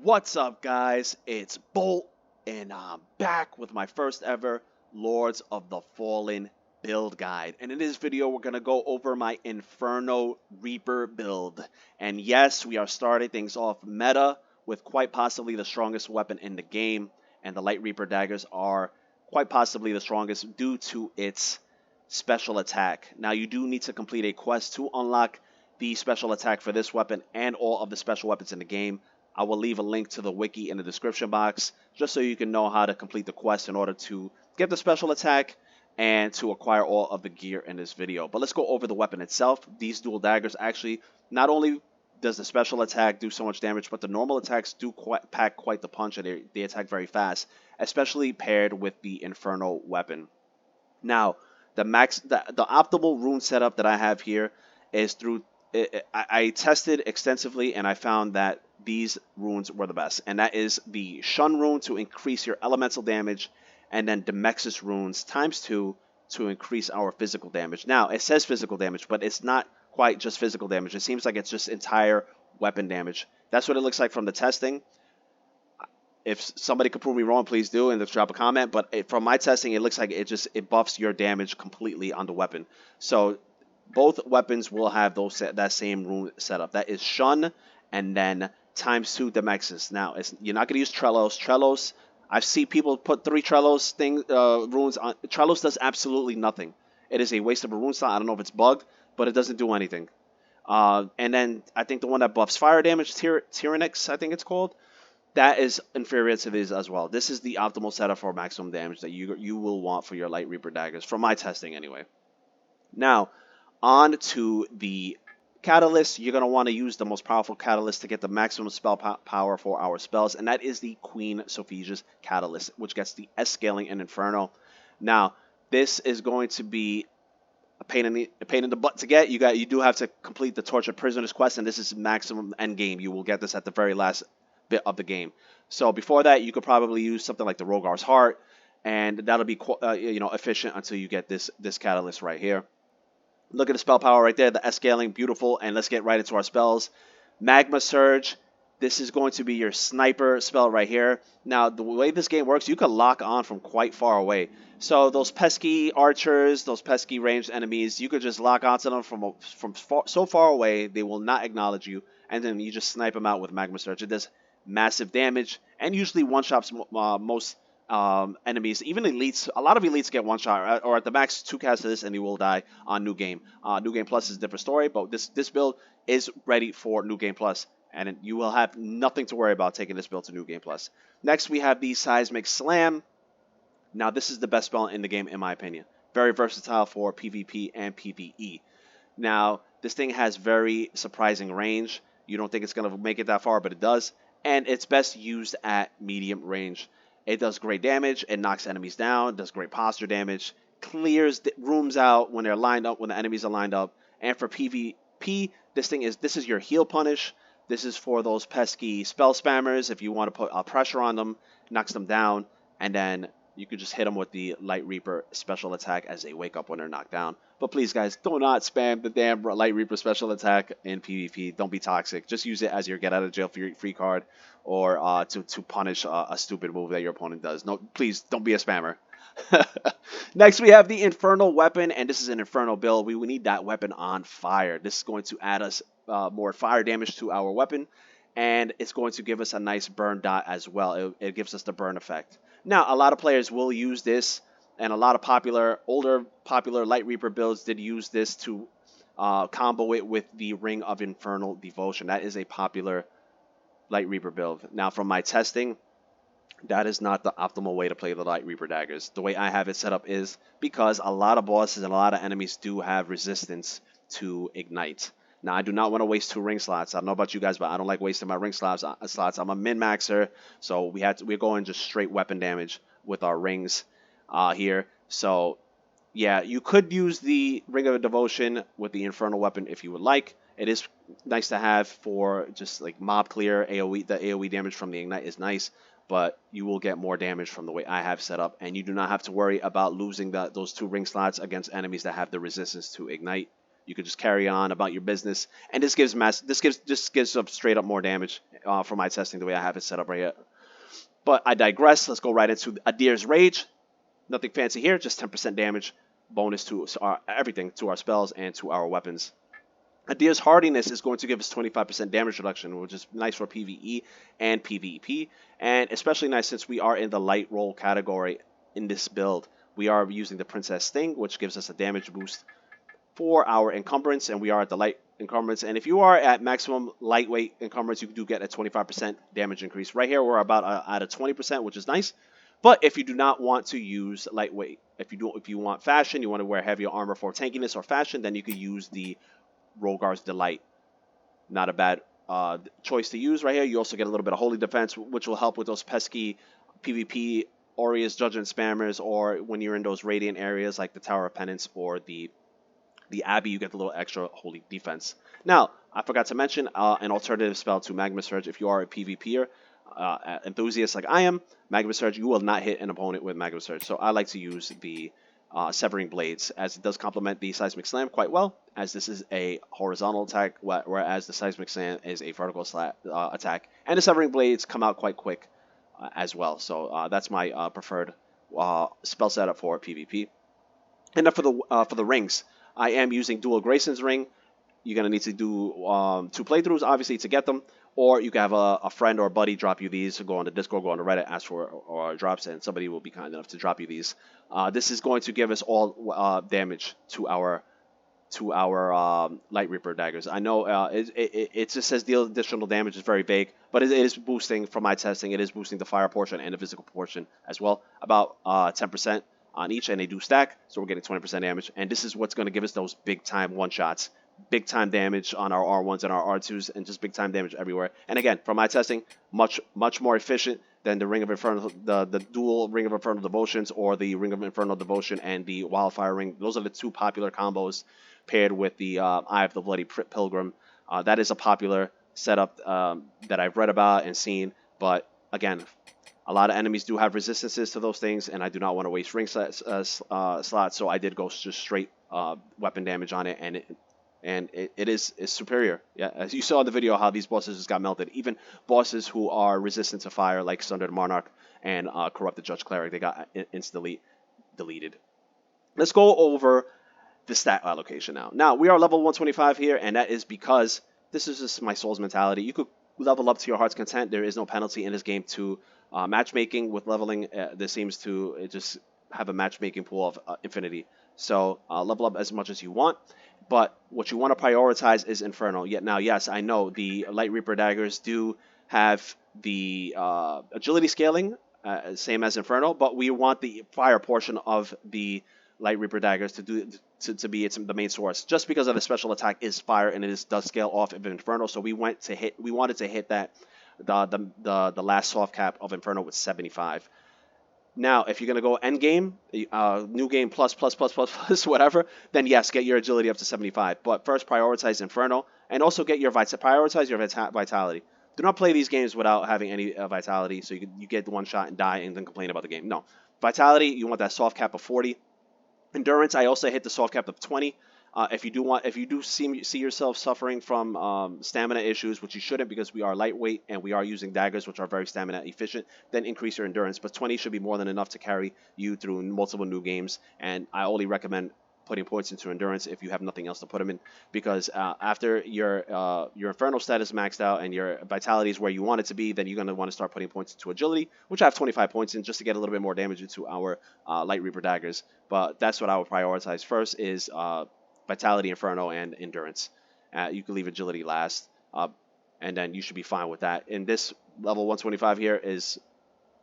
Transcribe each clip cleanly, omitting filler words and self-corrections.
What's up, guys? It's Bolt, and I'm back with my first ever Lords of the Fallen build guide. And in this video, we're going to go over my Inferno Reaper build. And yes, we are starting things off meta with quite possibly the strongest weapon in the game. And the Light Reaper daggers are quite possibly the strongest due to its special attack. Now, you do need to complete a quest to unlock the special attack for this weapon and all of the special weapons in the game. I will leave a link to the wiki in the description box just so you can know how to complete the quest in order to get the special attack and to acquire all of the gear in this video. But let's go over the weapon itself. These dual daggers actually, not only does the special attack do so much damage, but the normal attacks do pack quite the punch, and they attack very fast, especially paired with the Inferno weapon. Now, the optimal rune setup that I have here is through I tested extensively, and I found that these runes were the best, and that is the Shun rune to increase your elemental damage, and then Demexis runes ×2 to increase our physical damage. Now, it says physical damage, but it's not quite just physical damage. It seems like it's just entire weapon damage. That's what it looks like from the testing. If somebody could prove me wrong, please do, and just drop a comment. But from my testing, it looks like it buffs your damage completely on the weapon. So both weapons will have that same rune setup. That is Shun, and then ×2 Demexis. Now, you're not going to use Trelos. Trelos, I've seen people put 3 Trelos runes on. Trelos does absolutely nothing. It is a waste of a rune slot. I don't know if it's bugged, but it doesn't do anything. And then I think the one that buffs fire damage, Tyrannix, I think it's called, that is inferior to these as well. This is the optimal setup for maximum damage that you will want for your Light Reaper daggers, from my testing anyway. Now, on to the catalyst. You're going to want to use the most powerful catalyst to get the maximum spell power for our spells, and that is the Queen Sophia's catalyst, which gets the S scaling in Inferno. Now, this is going to be a pain in the butt to get. You do have to complete the Tortured Prisoners quest, and this is maximum end game. You will get this at the very last bit of the game. So before that, you could probably use something like the Rogar's Heart, and that'll be efficient until you get this catalyst right here. Look at the spell power right there, the S scaling, beautiful. And let's get right into our spells. Magma Surge. This is going to be your sniper spell right here. Now, the way this game works, you can lock on from quite far away. So those pesky archers, those pesky ranged enemies, you could just lock onto them from so far away, they will not acknowledge you. And then you just snipe them out with Magma Surge. It does massive damage and usually one-shots most enemies. Even elites, a lot of elites get one shot, or at the max 2 casts of this and you will die on New Game. New Game Plus is a different story, but this build is ready for New Game Plus, and you will have nothing to worry about taking this build to New Game Plus. Next, we have the Seismic Slam. Now, this is the best spell in the game, in my opinion. Very versatile for PvP and PvE. Now, this thing has very surprising range. You don't think it's going to make it that far, but it does. And it's best used at medium range. It does great damage. It knocks enemies down. Does great posture damage. Clears rooms out when they're lined up, when the enemies are lined up. And for PvP, this is your heal punish. This is for those pesky spell spammers. If you want to put pressure on them, knocks them down, and then you could just hit them with the Light Reaper special attack as they wake up when they're knocked down. But please, guys, do not spam the damn Light Reaper special attack in PvP. Don't be toxic. Just use it as your get out of jail free card, or to punish a stupid move that your opponent does. No, please don't be a spammer. Next, we have the Infernal weapon, and this is an Inferno build. We need that weapon on fire. This is going to add us more fire damage to our weapon, and it's going to give us a nice burn dot as well. It gives us the burn effect. Now, a lot of players will use this, and a lot of older popular Light Reaper builds did use this to combo it with the Ring of Infernal Devotion. That is a popular Light Reaper build. Now, from my testing, that is not the optimal way to play the Light Reaper daggers. The way I have it set up is because a lot of bosses and a lot of enemies do have resistance to ignite. Now, I do not want to waste 2 ring slots. I don't know about you guys, but I don't like wasting my ring slots. I'm a min-maxer, so we're going just straight weapon damage with our rings here. So, yeah, you could use the Ring of Devotion with the Infernal weapon if you would like. It is nice to have for just like mob clear. AoE, the AoE damage from the ignite is nice, but you will get more damage from the way I have set up, and you do not have to worry about losing those 2 ring slots against enemies that have the resistance to ignite. you could just carry on about your business. And this gives just gives up straight up more damage for my testing the way I have it set up right here. But I digress. Let's go right into Adir's Rage. Nothing fancy here, just 10% damage bonus to everything, to our spells and to our weapons. Adir's Hardiness is going to give us 25% damage reduction, which is nice for PvE and PvP, and especially nice since we are in the light roll category in this build. We are using the Princess Sting, which gives us a damage boost for our encumbrance, and we are at the light encumbrance. And if you are at maximum lightweight encumbrance, you do get a 25% damage increase. Right here, we're about at a 20%, which is nice. But if you do not want to use lightweight, if you want fashion, you want to wear heavier armor for tankiness or fashion, then you could use the Rogar's Delight. Not a bad choice to use right here. You also get a little bit of Holy Defense, which will help with those pesky PvP Aureus Judgment spammers, or when you're in those Radiant areas like the Tower of Penance or the Abbey, you get the little extra Holy Defense. Now, I forgot to mention an alternative spell to Magma Surge. If you are a PvPer, enthusiast like I am, Magma Surge, you will not hit an opponent with Magma Surge. So I like to use the Severing Blades, as it does complement the Seismic Slam quite well, as this is a horizontal attack, whereas the Seismic Slam is a vertical attack. And the Severing Blades come out quite quick as well. So that's my preferred spell setup for PvP. And then for the rings, I am using Dual Grayson's Ring. You're going to need to do 2 playthroughs, obviously, to get them. Or you can have a friend or a buddy drop you these. So go on the Discord, go on the Reddit, ask for or drops, and somebody will be kind enough to drop you these. This is going to give us all damage to our Light Reaper daggers. I know it just says deal additional damage. Is very vague, but it is boosting, from my testing, it is boosting the fire portion and the physical portion as well. About 10% on each, and they do stack, so we're getting 20% damage. And this is what's going to give us those big-time one-shots. Big time damage on our R1s and our R2s, and just big time damage everywhere. And again, from my testing, much more efficient than the Ring of Inferno, the dual Ring of Infernal Devotions, or the Ring of Infernal Devotion and the Wildfire Ring. Those are the 2 popular combos paired with the Eye of the Bloody Pilgrim. That is a popular setup that I've read about and seen, but again, a lot of enemies do have resistances to those things, and I do not want to waste ring slots, so I did go just straight weapon damage on it, and it is superior. Yeah, as you saw in the video, how these bosses just got melted. Even bosses who are resistant to fire, like Sundered Monarch and Corrupted Judge Cleric, they got instantly deleted. Let's go over the stat allocation now. Now, we are level 125 here, and that is because this is just my soul's mentality. You could level up to your heart's content. There is no penalty in this game to matchmaking. With leveling, this seems to just have a matchmaking pool of infinity. So level up as much as you want. But what you want to prioritize is Inferno. Yet now, yes, I know the Light Reaper daggers do have the agility scaling, same as Inferno, but we want the fire portion of the Light Reaper daggers to be the main source. Just because of the special attack is fire, and it does scale off of Inferno, so we wanted to hit that the last soft cap of Inferno with 75. Now, if you're going to go end game, new game plus, whatever, then yes, get your agility up to 75. But first, prioritize Inferno, and also get your prioritize your vitality. Do not play these games without having any vitality, so you get one shot and die and then complain about the game. No. Vitality, you want that soft cap of 40. Endurance, I also hit the soft cap of 20. If you do see yourself suffering from stamina issues, which you shouldn't, because we are lightweight and we are using daggers, which are very stamina efficient, then increase your endurance. But 20 should be more than enough to carry you through multiple new games. And I only recommend putting points into endurance if you have nothing else to put them in, because after your Inferno status maxed out and your vitality is where you want it to be, then you're going to want to start putting points into agility, which I have 25 points in, just to get a little bit more damage into our Light Reaper daggers. But that's what I would prioritize first, is Vitality, Inferno, and Endurance. You can leave Agility last, and then you should be fine with that. And this level 125 here is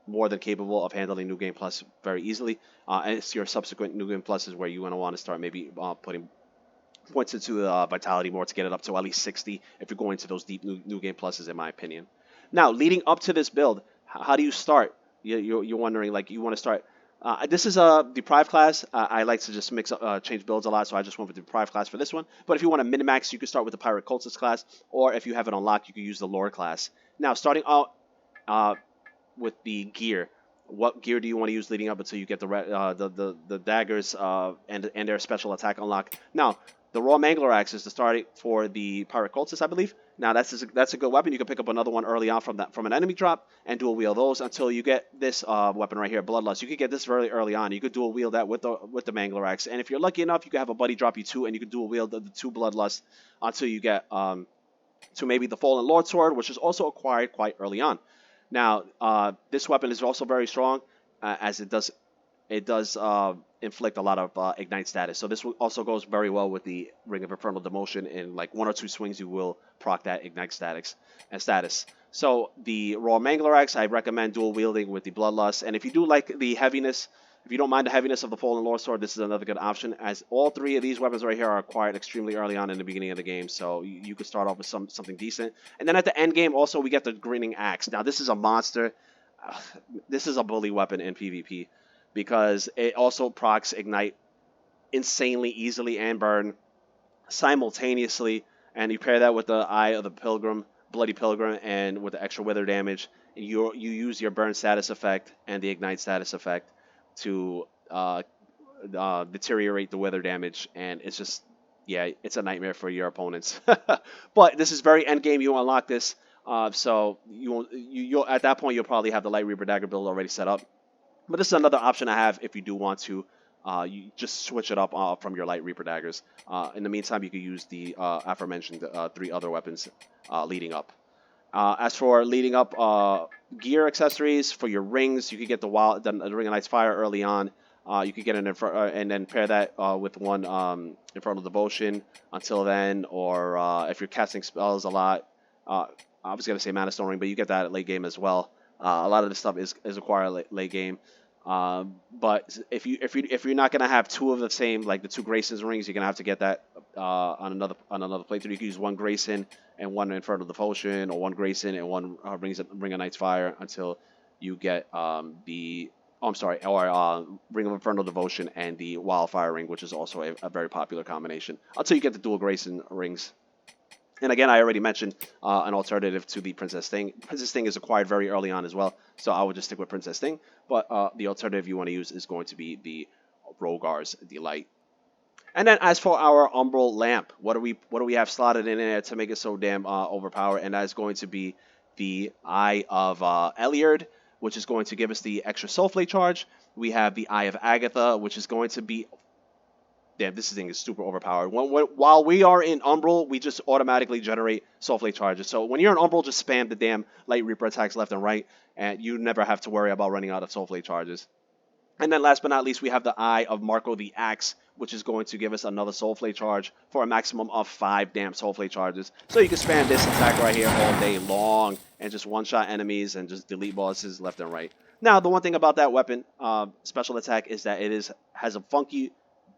more than capable of handling New Game Plus very easily. And it's your subsequent New Game Pluses where you're going to want to start maybe putting points into Vitality more to get it up to at least 60 if you're going to those deep New Game Pluses, in my opinion. Now, leading up to this build, how do you start? You're wondering, like, you want to start... this is a Deprived class. I like to just change builds a lot, so I just went with the Deprived class for this one. But if you want to min-max, you can start with the Pirate Cultist class, or if you have it unlocked, you can use the Lore class. Now, starting out with the gear, what gear do you want to use leading up until you get the daggers and their special attack unlock? Now, The Raw Mangler Axe is the starting for the Pirate Cultist, I believe. Now that's a good weapon. You can pick up another one early on from an enemy drop and dual wield those until you get this weapon right here, Bloodlust. You could get this very early on. You could dual wield that with the Mangler Axe, and if you're lucky enough, you could have a buddy drop you 2, and you could dual wield the 2 Bloodlust until you get to maybe the Fallen Lord Sword, which is also acquired quite early on. Now this weapon is also very strong as it does inflict a lot of ignite status. So this also goes very well with the Ring of Infernal Demotion. In like 1 or 2 swings, you will proc that ignite status. So the Raw Mangler Axe, I recommend dual wielding with the Bloodlust. And if you do like the heaviness, if you don't mind the heaviness of the Fallen Lord Sword, this is another good option, as all 3 of these weapons right here are acquired extremely early on in the beginning of the game. So you could start off with something decent. And then at the end game, also, we get the Grinning Axe. Now, this is a monster. This is a bully weapon in PvP, because it also procs ignite insanely easily and burn simultaneously, and you pair that with the Eye of the Pilgrim, Bloody Pilgrim, and with the extra wither damage, you use your burn status effect and the ignite status effect to deteriorate the wither damage, and it's just, yeah, it's a nightmare for your opponents. But this is very end game. You unlock this, so you'll at that point you'll probably have the Light Reaper Dagger build already set up. But this is another option I have if you do want to you just switch it up from your Light Reaper Daggers. In the meantime, you could use the aforementioned 3 other weapons leading up. As for leading up gear accessories for your rings, you could get the Ring of Night's Fire early on. You could get an and then pair that with one Infernal Devotion until then, or if you're casting spells a lot, I was gonna say Mana Stone Ring, but you get that at late game as well. A lot of this stuff is acquired late game, but if you're not gonna have 2 of the same, like the 2 Grayson's rings, you're gonna have to get that on another playthrough. You can use 1 Grayson and 1 Infernal Devotion, or 1 Grayson and 1 Ring of Night's Fire until you get Ring of Infernal Devotion and the Wildfire Ring, which is also a very popular combination, until you get the dual Grayson rings. And again, I already mentioned an alternative to the Princess Thing. Princess Thing is acquired very early on as well, so I would just stick with Princess Thing. But the alternative you want to use is going to be the Rogar's Delight. And then as for our Umbral Lamp, what do we have slotted in there to make it so damn overpowered? And that is going to be the Eye of Eliard, which is going to give us the extra Soulflake charge. We have the Eye of Agatha, which is going to be... Damn, this thing is super overpowered. While we are in Umbral, we just automatically generate Soulflake charges. So when you're in Umbral, just spam the damn Light Reaper attacks left and right, and you never have to worry about running out of Soulflake charges. And then last but not least, we have the Eye of Marco the Axe, which is going to give us another Soulflake charge for a maximum of 5 damn Soulflake charges. So you can spam this attack right here all day long and just one-shot enemies and just delete bosses left and right. Now, the one thing about that weapon, special attack, is that it has a funky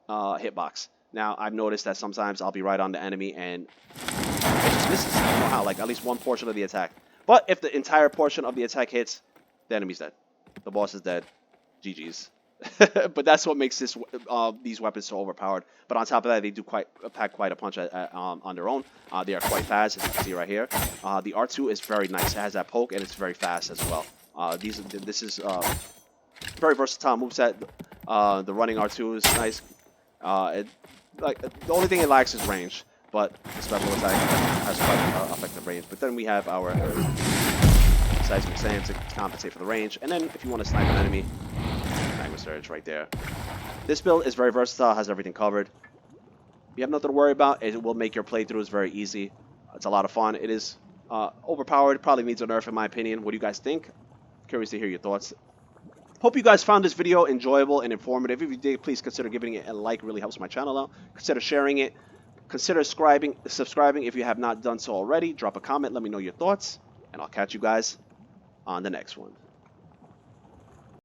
hitbox. Now, I've noticed that sometimes I'll be right on the enemy and it just misses. I don't know how, like at least one portion of the attack. But if the entire portion of the attack hits, the enemy's dead. The boss is dead. GG's. But that's what makes these weapons so overpowered. But on top of that, they do pack quite a punch on their own. They are quite fast, as you can see right here. The R2 is very nice. It has that poke, and it's very fast as well. This is very versatile moveset. The running R2 is nice. The only thing it lacks is range, but the special attack has quite effective range. But then we have our Seismic Sand to compensate for the range, and then if you want to snipe an enemy, Magma Surge right there. This build is very versatile, has everything covered. You have nothing to worry about. It will make your playthroughs very easy. It's a lot of fun. It is overpowered. Probably needs a nerf in my opinion. What do you guys think? Curious to hear your thoughts. Hope you guys found this video enjoyable and informative. If you did, please consider giving it a like. It really helps my channel out. Consider sharing it. Consider subscribing if you have not done so already. Drop a comment. Let me know your thoughts. And I'll catch you guys on the next one.